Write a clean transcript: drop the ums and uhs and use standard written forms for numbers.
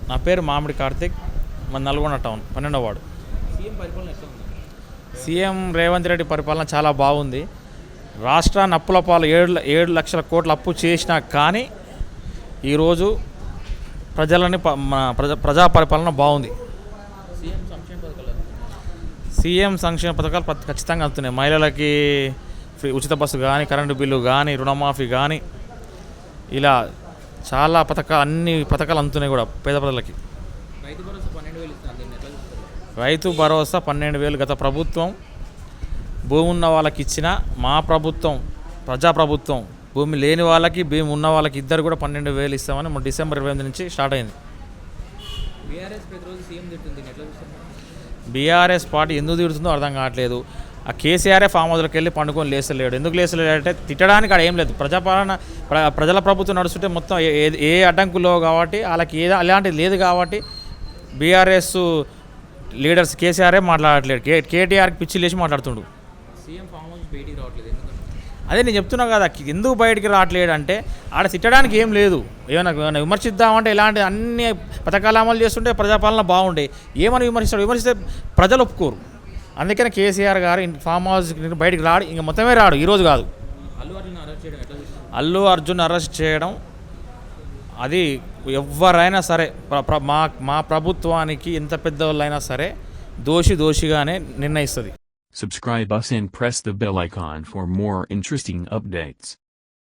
నా పేరు మామిడి కార్తిక్, మన నల్గొండ టౌన్ 12వ వార్డు. సీఎం రేవంత్ రెడ్డి పరిపాలన చాలా బాగుంది. రాష్ట్రాన్ని అప్పుల పాలు 7 లక్షల కోట్ల అప్పు చేసినా కానీ ఈరోజు ప్రజా పరిపాలన బాగుంది. సీఎం సంక్షేమ పథకాలు ఖచ్చితంగా అందుతున్నాయి. మహిళలకి ఫ్రీ ఉచిత బస్సు కానీ, కరెంటు బిల్లు కానీ, రుణమాఫీ కానీ, ఇలా చాలా అన్ని పథకాలు అందుతున్నాయి కూడా పేద ప్రజలకి. రైతు భరోసా 12,000 గత ప్రభుత్వం భూమి ఉన్న వాళ్ళకి ఇచ్చిన, మా ప్రభుత్వం ప్రజాప్రభుత్వం భూమి లేని వాళ్ళకి, భూమి ఉన్న వాళ్ళకి ఇద్దరు కూడా 12,000 ఇస్తామని మన డిసెంబర్ 28 నుంచి స్టార్ట్ అయింది. బీఆర్ఎస్ పార్టీ ఎందుకు తిడుతుందో అర్థం కావట్లేదు. ఆ కేసీఆర్ఏ ఫామ్ హౌస్లోకి వెళ్ళి పండుకొని లేస్తలేడు. ఎందుకు లేస్తలేడు అంటే తిట్టడానికి అక్కడ ఏం లేదు. ప్రజల ప్రభుత్వం నడుస్తుంటే మొత్తం ఏ అడ్డంకులో కాబట్టి వాళ్ళకి అలాంటిది లేదు కాబట్టి బీఆర్ఎస్ లీడర్స్ కేసీఆర్ఏ మాట్లాడట్లేడు. కేటీఆర్కి పిచ్చి లేచి మాట్లాడుతుండు. సీఎం ఫామ్ హౌస్ బయటికి రావట్లేదు. అదే నేను చెప్తున్నా కదా, ఎందుకు బయటికి రావట్లేడు అంటే ఆడ తిట్టడానికి ఏం లేదు. ఏమైనా విమర్శిద్దామంటే ఇలాంటి అన్ని పథకాలు అమలు చేస్తుంటే ప్రజాపాలన బాగుండే. ఏమని విమర్శిస్తే ప్రజలు ఒప్పుకోరు. అందుకని కేసీఆర్ గారు ఫామ్ హౌస్ బయటికి రాడు, ఇంకా మొత్తమే రాడు. ఈరోజు కాదు. అల్లు అర్జున్ అరెస్ట్ చేయడం అది ఎవరైనా సరే మా ప్రభుత్వానికి ఎంత పెద్దవాళ్ళైనా సరే దోషిగానే నిర్ణయిస్తుంది. Subscribe us and press the bell icon for more interesting updates.